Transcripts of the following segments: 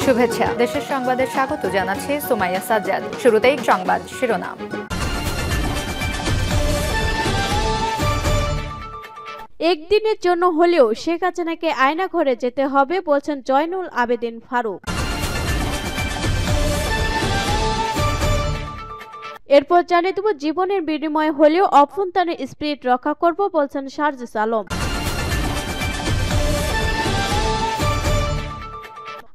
শুভেচ্ছা। দেশের সংবাদে স্বাগত জানাচ্ছি সুমাইয়া সাজ্জাদ। শুরুতেই সংবাদ শিরোনাম। একদিনের জন্য হলেও শেখ হাসিনাকে আয়নাঘরে যেতে হবে বলছেন জয়নুল আবেদিন ফারুক। এরপর জানিয়ে দেব, জীবনের বিনিময়ে হলেও অভ্যন্তরীণ স্পিরিট রক্ষা করব বলছেন সার্জিস আলম।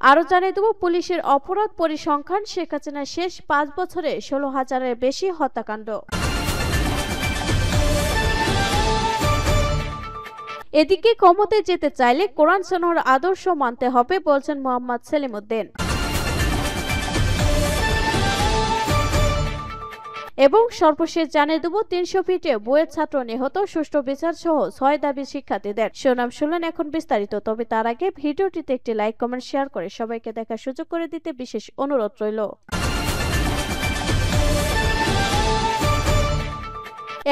আরো জানিয়ে দেব, পুলিশের অপরাধ পরিসংখ্যান, শেখ হাসিনার শেষ 5 বছরে 16,000-এর বেশি হত্যাকাণ্ড। এদিকে ক্ষমতায় যেতে চাইলে কোরআন সুন্নাহর আদর্শ মানতে হবে বলছেন মোহাম্মদ সেলিমউদ্দিন। এবং সর্বশেষ জানিয়ে দেব, 300 ফিটে বুয়েট ছাত্র নিহত, সুষ্ঠু বিচার সহ 6 দাবি শিক্ষার্থীদের। শিরোনাম শুনলেন, এখন বিস্তারিত। তবে তার আগে ভিডিওটিতে একটি লাইক, কমেন্ট, শেয়ার করে সবাইকে দেখার সুযোগ করে দিতে বিশেষ অনুরোধ রইল।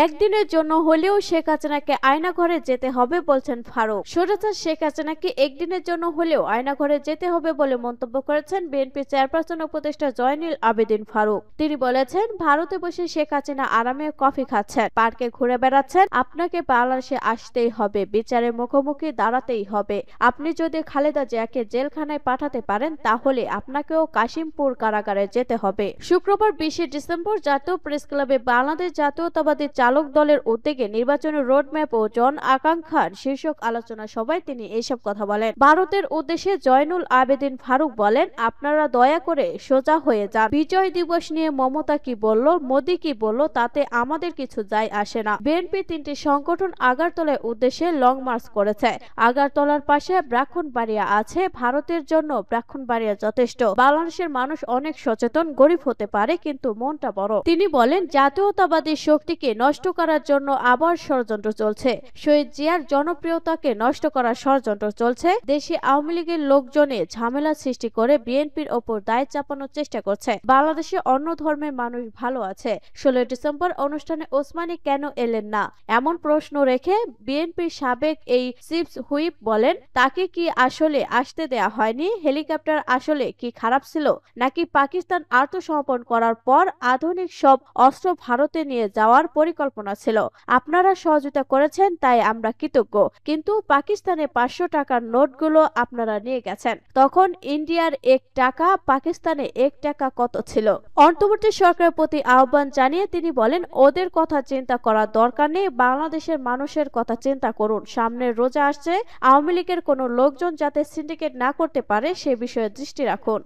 একদিনের জন্য হলেও শেখ হাসিনাকে আয়নাঘরে যেতে হবে বলছেন ফারুক। স্বৈরাচার শেখ হাসিনাকে একদিনের জন্য হলেও আয়নাঘরে যেতে হবে বলে মন্তব্য করেছেন বিএনপি চেয়ারপারসন উপদেষ্টা জয়নুল আবেদিন ফারুক। তিনি বলেছেন, ভারতে বসে শেখ হাসিনা আরামে কফি খাচ্ছেন, পার্কে ঘুরে বেড়াচ্ছেন। আপনাকে বাংলাদেশে আসতেই হবে, বিচারের মুখোমুখি দাঁড়াতেই হবে। আপনি যদি খালেদা জিয়াকে জেলখানায় পাঠাতে পারেন, তাহলে আপনাকেও কাশিমপুর কারাগারে যেতে হবে। শুক্রবার 20 ডিসেম্বর জাতীয় প্রেস ক্লাবে বাংলাদেশ জাতীয়তাবাদী চালক দলের উদ্যোগে নির্বাচনী রোডম্যাপ ও জন আকাঙ্ক্ষার শীর্ষক আলোচনা সভায় তিনি এসব কথা বলেন। ভারতের উদ্দেশ্যে জয়নুল আবেদিন ফারুক বলেন, আপনারা দয়া করে সোজা হয়ে যান। বিজয় দিবস নিয়ে মমতা কি বলল, মোদী কি বলল, তাতে আমাদের কিছু যায় আসে না। বিএনপি 3টি সংগঠন আগারতলার উদ্দেশ্যে লং মার্চ করেছে। আগারতলার পাশে ব্রাহ্মণবাড়িয়া আছে, ভারতের জন্য ব্রাহ্মণবাড়িয়া যথেষ্ট। বাংলাদেশের মানুষ অনেক সচেতন, গরিব হতে পারে, কিন্তু মনটা বড়। তিনি বলেন, জাতীয়তাবাদী শক্তিকে নষ্ট করার জন্য আবার ষড়যন্ত্র চলছে। শহীদ জিয়ার জনপ্রিয়তাকে নষ্ট করার ষড়যন্ত্র চলছে। দেশে আওয়ামী লীগের লোকজনে ঝামেলা সৃষ্টি করে বিএনপির ওপর দায় চাপানোর চেষ্টা করছে। বাংলাদেশে অন্য ধর্মের মানুষ ভালো আছে। 16 ডিসেম্বর অনুষ্ঠানে ওসমানী কেন এলেন না এমন প্রশ্ন রেখে বিএনপির সাবেক এই চিফ হুইপ বলেন, তাকে কি আসলে আসতে দেয়া হয়নি? হেলিকপ্টার আসলে কি খারাপ ছিল, নাকি পাকিস্তান আত্মসমর্পণ করার পর আধুনিক সব অস্ত্র ভারতে নিয়ে যাওয়ার পরিকল্পনা ছিল? আপনারা সহযোগিতা করেছেন, তাই আমরা কৃতজ্ঞ, কিন্তু পাকিস্তানের 500 টাকার নোটগুলো আপনারা নিয়ে গেছেন। তখন ইন্ডিয়ার 1 টাকা, পাকিস্তানে 1 টাকা কত ছিল? অন্তর্বর্তী সরকারের প্রতি আহ্বান জানিয়ে তিনি বলেন, ওদের কথা চিন্তা করার দরকার নেই, বাংলাদেশের মানুষের কথা চিন্তা করুন। সামনে রোজা আসছে, আওয়ামী লীগের কোনো লোকজন যাতে সিন্ডিকেট না করতে পারে সে বিষয়ে দৃষ্টি রাখুন।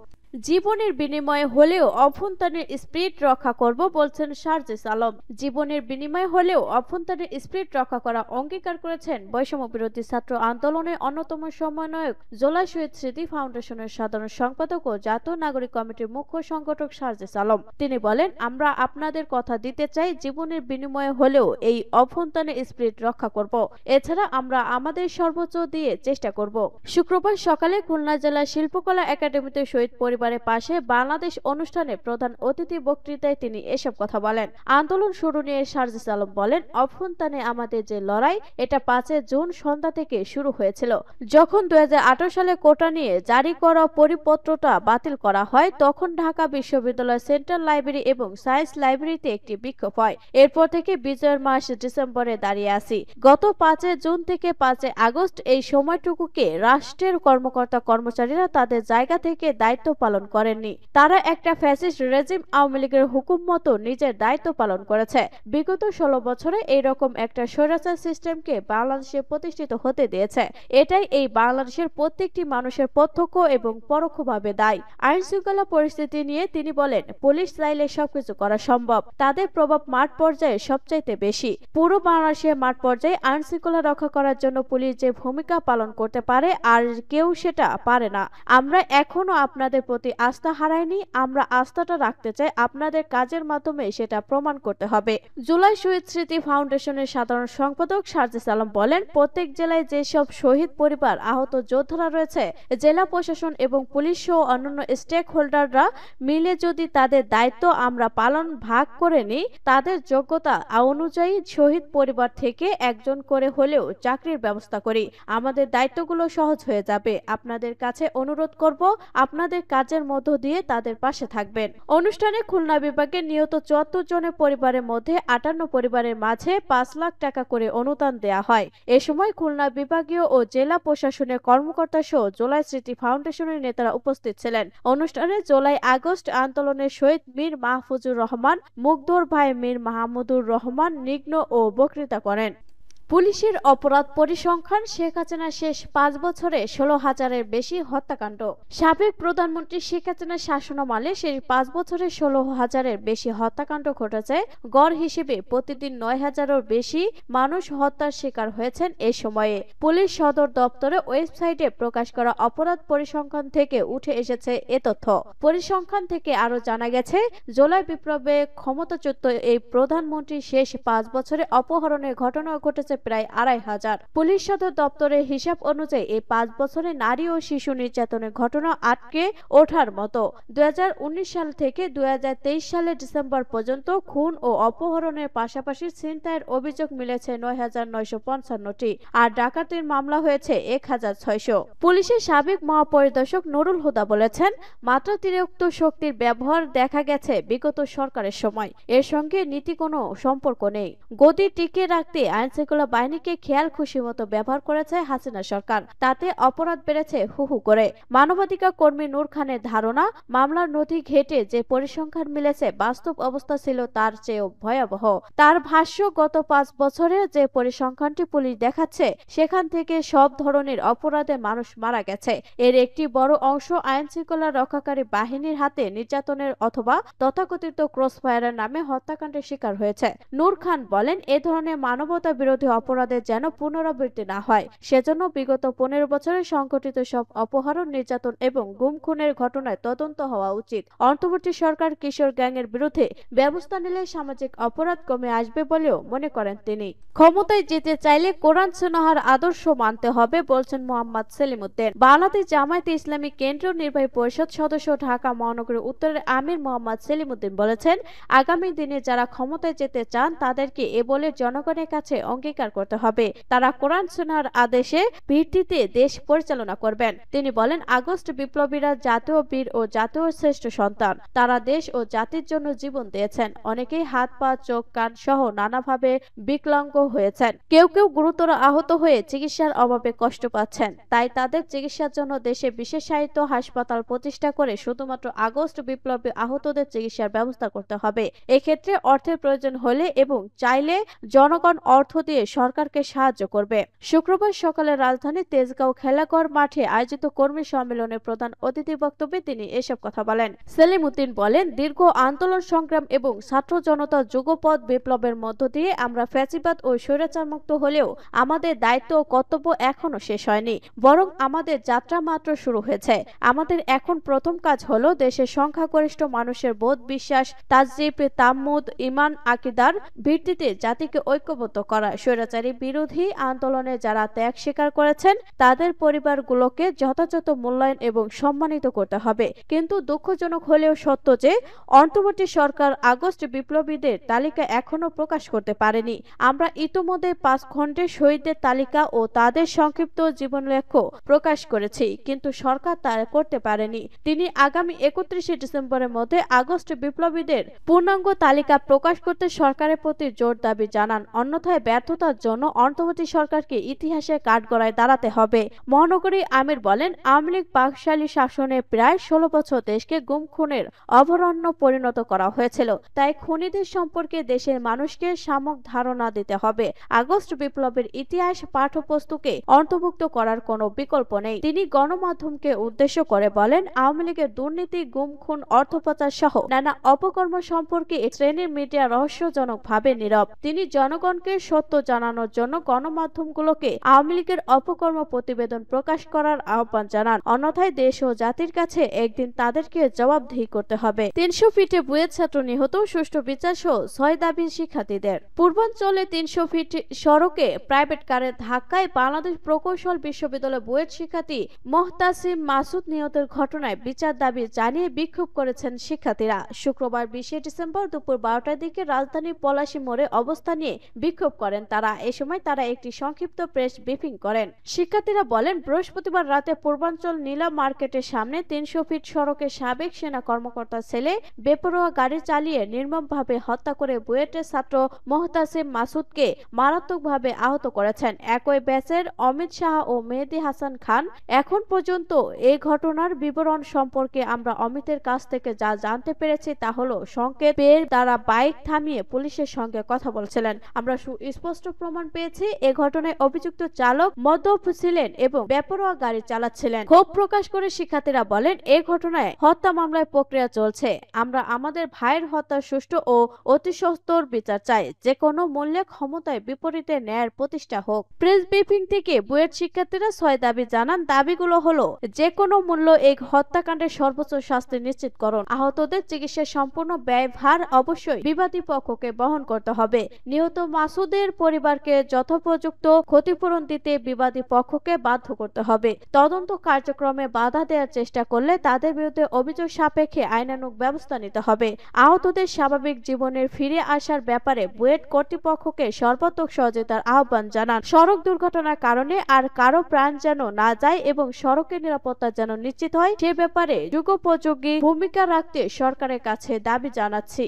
জীবনের বিনিময়ে হলেও অভ্যন্তরীণ স্পিরিট রক্ষা করব বলছেন সার্জিস আলম। জীবনের বিনিময়ে হলেও অভ্যন্তরীণ স্পিরিট রক্ষা করা অঙ্গীকার করেছেন বৈষম্য বিরোধী ছাত্র আন্দোলনের অন্যতম সমন্বয়ক, জোলাই শহীদ স্মৃতি ফাউন্ডেশনের সাধারণ সম্পাদক ও জাতীয় নাগরিক কমিটির মুখ্য সংগঠক সার্জিস আলম। তিনি বলেন, আমরা আপনাদের কথা দিতে চাই, জীবনের বিনিময়ে হলেও এই অভ্যন্তরীণ স্পিরিট রক্ষা করব। এছাড়া আমরা আমাদের সর্বোচ্চ দিয়ে চেষ্টা করব। শুক্রবার সকালে খুলনা জেলা শিল্পকলা একাডেমিতে শহীদ পরিবারের পাশে বাংলাদেশ অনুষ্ঠানে প্রধান অতিথি বক্তৃতায় তিনি এসব কথা বলেন। আন্দোলন শুরু নিয়ে সার্জিস আলম বলেন, অভ্যন্তরে আমাদের যে লড়াই, এটা 5 জুন সন্ধ্যা থেকে শুরু হয়েছিল। যখন 2018 সালে কোটা নিয়ে জারি করা পরিপত্রটা বাতিল করা হয়, তখন ঢাকা বিশ্ববিদ্যালয় সেন্ট্রাল লাইব্রেরি এবং সায়েন্স লাইব্রেরিতে একটি বিক্ষোভ হয়। এরপর থেকে বিজয়ের মাস ডিসেম্বরে দাঁড়িয়ে আছি। গত 5 জুন থেকে 5 আগস্ট এই সময়টুকুকে রাষ্ট্রের কর্মকর্তা কর্মচারীরা তাদের জায়গা থেকে দায়িত্ব পালন করেননি। তারা একটা ফ্যাসিস্ট রেজিম আওয়ামী লীগের হুকুম মতো নিজের দায়িত্ব পালন করেছে। বিগত 16 বছরে এইরকম একটা স্বৈরাচার সিস্টেমকে বাংলাদেশে প্রতিষ্ঠিত হতে দিয়েছে। এটাই এই বাংলাদেশের প্রত্যেকটি মানুষের প্রত্যক্ষ এবং পরোক্ষভাবে দায়ী। আইন শৃঙ্খলা পরিস্থিতি নিয়ে তিনি বলেন, পুলিশ চাইলে সবকিছু করা সম্ভব, তাদের প্রভাব মাঠ পর্যায়ে সবচাইতে বেশি। পুরো বাংলাদেশের মাঠ পর্যায়ে আইন শৃঙ্খলা রক্ষা করার জন্য পুলিশ যে ভূমিকা পালন করতে পারে, আর কেউ সেটা পারে না। আমরা এখনো আপনাদের প্রতি আস্থা হারাইনি, আমরা আস্থাটা রাখতে চাই, আপনাদের কাজের মাধ্যমে সেটা প্রমাণ করতে হবে। জুলাই শহীদ স্মৃতি ফাউন্ডেশনের সাধারণ সম্পাদক সার্জিস আলম বলেন, প্রত্যেক জেলায় যেসব শহীদ পরিবার, আহত যোদ্ধারা রয়েছে, জেলা প্রশাসন এবং পুলিশ সহ অন্যান্য স্টেক হোল্ডাররা মিলে যদি তাদের দায়িত্ব আমরা পালন ভাগ করে নিই, তাদের যোগ্যতা অনুযায়ী শহীদ পরিবার থেকে একজন করে হলেও চাকরির ব্যবস্থা করি, আমাদের দায়িত্বগুলো সহজ হয়ে যাবে। আপনাদের কাছে অনুরোধ করব, আপনাদের কাজের মধ্য দিয়ে তাদের পাশে থাকবেন। অনুষ্ঠানে খুলনা বিভাগে নিহত ৭৪ জনের পরিবারের মধ্যে ৫৮ পরিবারের মাঝে ৫ লাখ টাকা করে অনুদান দেয়া হয়। এ সময় খুলনা বিভাগীয় ও জেলা প্রশাসনের কর্মকর্তা সহ জুলাই স্মৃতি ফাউন্ডেশনের নেতারা উপস্থিত ছিলেন। অনুষ্ঠানে জুলাই আগস্ট আন্দোলনের শহীদ মীর মাহফুজুর রহমান, মুগ্ধর ভাই মীর মাহমুদুর রহমান নিগ্ন ও বক্তৃতা করেন। পুলিশের অপরাধ পরিসংখ্যান, শেখ হাসিনার শেষ ৫ বছরে ১৬,০০০-এর বেশি হত্যাকাণ্ড। সাবেক প্রধানমন্ত্রী শেখ হাসিনার শাসনামলে শেষ ৫ বছরে ১৬,০০০-এর বেশি হত্যাকাণ্ড ঘটেছে। গড় হিসেবে প্রতিদিন ৯,০০০-এরও বেশি মানুষ হত্যার শিকার হয়েছেন। এ সময়ে পুলিশ সদর দপ্তরের ওয়েবসাইটে প্রকাশ করা অপরাধ পরিসংখ্যান থেকে উঠে এসেছে এ তথ্য। পরিসংখ্যান থেকে আরও জানা গেছে, জুলাই বিপ্লবে ক্ষমতাচ্যুত এই প্রধানমন্ত্রী শেষ ৫ বছরে অপহরণের ঘটনা ঘটেছে প্রায় ২৫০০। পুলিশ সদর দপ্তরের হিসাব অনুযায়ী এই ৫ বছরে নারী ও শিশু নির্যাতনের ঘটনা আটকে ওঠার মতো। ২০১৯ সাল থেকে ২০২৩ সালের ডিসেম্বর পর্যন্ত খুন ও অপহরণের পাশাপাশি ছিনতাইয়ের অভিযোগ মিলেছে ৯,৯৫৫টি, আর ডাকাতির মামলা হয়েছে ১,৬০০। পুলিশের সাবেক মহাপরিদর্শক নুরুল হুদা বলেছেন, মাত্রাতিরিক্ত শক্তির ব্যবহার দেখা গেছে বিগত সরকারের সময়। এর সঙ্গে নীতি কোনো সম্পর্ক নেই। গদি টিকিয়ে রাখতে আইনশৃঙ্খলা বাহিনীকে খেয়াল খুশি মতো ব্যবহার করেছে হাসিনা সরকার, তাতে অপরাধ বেড়েছে হু হু করে। মানবাধিকার কর্মী নূর খানের ধারণা, মামলার নথি ঘেটে যে পরিসংখ্যান মিলেছে বাস্তব অবস্থা ছিল তার চেয়েও ভয়াবহ। তার ভাষ্য, গত ৫ বছরে যে পরিসংখ্যানটি পুলিশ দেখাচ্ছে, সেখান থেকে সব ধরনের অপরাধে মানুষ মারা গেছে। এর একটি বড় অংশ আইনশৃঙ্খলা রক্ষাকারী বাহিনীর হাতে নির্যাতনের অথবা তথাকথিত ক্রসফায়ারের নামে হত্যাকাণ্ডের শিকার হয়েছে। নূর খান বলেন, এ ধরনের মানবতা বিরোধী অপরাধের যেন পুনরাবৃত্তি না হয়, সেজন্য বিগত ১৫ বছরে সংঘটিত সব অপহরণ, নির্যাতন এবং গুম খুনের ঘটনায় তদন্ত হওয়া উচিত। অন্তর্বর্তী সরকার কিশোর গ্যাংয়ের বিরুদ্ধে ব্যবস্থা নিলে সামাজিক অপরাধ কমে আসবে বলেও মনে করেন তিনি। ক্ষমতায় যেতে চাইলে কোরআন সুন্নাহর আদর্শ মানতে হবে বলছেন মোহাম্মদ সেলিমউদ্দিন। বাংলাদেশ জামায়াতে ইসলামী কেন্দ্রীয় নির্বাহী পরিষদ সদস্য, ঢাকা মহানগরী উত্তরের আমির মোহাম্মদ সেলিমউদ্দিন বলেছেন, আগামী দিনে যারা ক্ষমতায় যেতে চান তাদেরকে এ বলে জনগণের কাছে অঙ্গীকার করতে হবে, তারা কোরআন সুন্নাহর আদেশে ভিত্তিতে দেশ পরিচালনা করবেন। তিনি বলেন, আগস্ট বিপ্লবীরা জাতীয় বীর ও জাতীয় শ্রেষ্ঠ সন্তান, তারা দেশ ও জাতির জন্য জীবন দিয়েছেন। অনেকেই হাত পা, চোখ, কান সহ নানাভাবে বিকলাঙ্গ হয়েছেন। কেউ কেউ গুরুতর আহত হয়ে চিকিৎসার অভাবে কষ্ট পাচ্ছেন। তাই তাদের চিকিৎসার জন্য দেশে বিশেষায়িত হাসপাতাল প্রতিষ্ঠা করে শুধুমাত্র আগস্ট বিপ্লবী আহতদের চিকিৎসার ব্যবস্থা করতে হবে। এক্ষেত্রে অর্থের প্রয়োজন হলে এবং চাইলে জনগণ অর্থ দিয়ে সরকারকে সাহায্য করবে। শুক্রবার সকালে রাজধানীর তেজগাঁও খেলাঘর মাঠে আয়োজিত কর্মী সম্মেলনে প্রধান অতিথি বক্তব্যে তিনি এসব কথা বলেন। সেলিমউদ্দিন বলেন, দীর্ঘ আন্দোলন সংগ্রাম এবং ছাত্র জনতার যুগপৎ বিপ্লবের মধ্য দিয়ে আমরা ফ্যাসিবাদ ও স্বৈরাচার মুক্ত হলেও আমাদের দায়িত্ব ও কর্তব্য এখনো শেষ হয়নি, বরং আমাদের যাত্রা মাত্র শুরু হয়েছে। আমাদের এখন প্রথম কাজ হলো দেশের সংখ্যাগরিষ্ঠ মানুষের বোধ, বিশ্বাস, তাজজিব, তাম্মুদ, ঈমান, আকীদার ভিত্তিতে জাতিকে ঐক্যবদ্ধ করা। স্বৈরাচারী বিরোধী আন্দোলনে যারা ত্যাগ স্বীকার করেছেন তাদের পরিবারগুলোকে যথাযথ মূল্যায়ন এবং সম্মানিত করতে হবে। কিন্তু দুঃখজনক হলেও সত্য যে অন্তর্বর্তী সরকার আগস্ট বিপ্লবীদের তালিকা এখনো প্রকাশ করতে পারেনি। আমরা ইতোমধ্যে ৫ খণ্ডে শহীদদের তালিকা ও তাদের সংক্ষিপ্ত জীবনলেখ্য প্রকাশ করেছি, কিন্তু সরকার তা করতে পারেনি। তিনি আগামী ৩১ ডিসেম্বরের মধ্যে আগস্ট বিপ্লবীদের পূর্ণাঙ্গ তালিকা প্রকাশ করতে সরকারের প্রতি জোর দাবি জানান। অন্যথায় ব্যর্থতার জন্য অন্তর্বর্তী সরকারকে ইতিহাসের কাঠগড়ায় দাঁড়াতে হবে। মহানগরী আমির বলেন, আওয়ামী লীগ বাকশালী শাসনে প্রায় ১৬ বছর দেশকে গুম খুনের অভয়ারণ্য পরিণত করা হয়েছিল। তাই খুনিদের সম্পর্কে দেশের মানুষকে সম্যক ধারণা দিতে হবে। আগস্ট বিপ্লবের ইতিহাস পাঠ্যপুস্তকে অন্তর্ভুক্ত করার কোনো বিকল্প নেই। তিনি গণমাধ্যমকে উদ্দেশ্য করে বলেন, আওয়ামী লীগের দুর্নীতি, গুম খুন, অর্থ পাচার সহ নানা অপকর্ম সম্পর্কে শ্রেণীর মিডিয়া রহস্যজনকভাবে নীরব। তিনি জনগণকে সত্য জানান জানানোর জন্য গণমাধ্যমগুলোকে আওয়ামী লীগের অপকর্ম প্রতিবেদন প্রকাশ করার আহ্বান জানান। অন্যথায় দেশ ও জাতির কাছে একদিন তাদেরকে জবাবদিহি করতে হবে। 300 ফিটে বুয়েট ছাত্র নিহত, সুষ্ঠু বিচার সহ 6 দাবি শিক্ষার্থীদের। পূর্বাঞ্চলে 300 ফিট সড়কে প্রাইভেট কারের ধাক্কায় বাংলাদেশ প্রকৌশল বিশ্ববিদ্যালয় বুয়েট শিক্ষার্থী মোহতাসিম মাসুদ নিহতের ঘটনায় বিচার দাবি জানিয়ে বিক্ষোভ করেছেন শিক্ষার্থীরা। শুক্রবার 20 ডিসেম্বর দুপুর 12টার দিকে রাজধানীর পলাশী মোড়ে অবস্থান নিয়ে বিক্ষোভ করেন তারা। এ সময় তারা একটি সংক্ষিপ্ত প্রেস ব্রিফিং করেন। শিক্ষার্থীরা বলেন, বৃহস্পতিবার রাতে পূর্বাঞ্চল নীলা মার্কেটের সামনে 300 ফিট সড়কে সাবেক সেনা কর্মকর্তার ছেলে বেপরোয়া গাড়ি চালিয়ে নির্মমভাবে হত্যা করে বুয়েটের ছাত্র মোহতাসিম মাসুদকে মারাত্মকভাবে আহত করেছেন। একই ব্যাচের অমিত সাহা ও মেহেদী হাসান খান। এখন পর্যন্ত এই ঘটনার বিবরণ সম্পর্কে আমরা অমিতের কাছ থেকে যা জানতে পেরেছি তা হলো সংকেত পেয়ে তারা বাইক থামিয়ে পুলিশের সঙ্গে কথা বলছিলেন। আমরা সুস্পষ্ট প্রমাণ পেয়েছি এ ঘটনায় অভিযুক্ত চালক মদ্যপ ছিলেন এবং বেপরোয়া গাড়ি চালাচ্ছিলেন। ক্ষোভ প্রকাশ করে শিক্ষার্থীরা বলেন, এই ঘটনায় হত্যা মামলায় প্রক্রিয়া চলছে। আমরা আমাদের ভাইয়ের হত্যার সুষ্ঠু ও অতি সত্বর বিচার চাই। যে কোনো মূল্যে ক্ষমতায় বিপরীতে ন্যায়ের প্রতিষ্ঠা হোক। প্রেস ব্রিফিং থেকে বুয়েট শিক্ষার্থীরা 6 দাবি জানান। দাবিগুলো হলো, যে কোনো মূল্য এই হত্যাকাণ্ডের সর্বোচ্চ শাস্তি নিশ্চিতকরণ, আহতদের চিকিৎসার সম্পূর্ণ ব্যয়ভার অবশ্যই বিবাদী পক্ষকে বহন করতে হবে, নিহত মাসুদের পরিবারকে যথোপযুক্ত ক্ষতিপূরণ দিতে বিবাদী পক্ষকে বাধ্য করতে হবে, তদন্ত কার্যক্রমে বাধা দেওয়ার চেষ্টা করলে তাদের বিরুদ্ধে অভিযোগ সাপেক্ষে আইনানুগ ব্যবস্থা নিতে হবে, আহতদের স্বাভাবিক জীবনের ফিরে আসার ব্যাপারে বুয়েট কর্তৃপক্ষকে সর্বাত্মক সহযোগিতার আহ্বান জানান। সড়ক দুর্ঘটনার কারণে আর কারো প্রাণ যেন না যায় এবং সড়কের নিরাপত্তা যেন নিশ্চিত হয় সে ব্যাপারে যুগোপযোগী ভূমিকা রাখতে সরকারের কাছে দাবি জানাচ্ছি।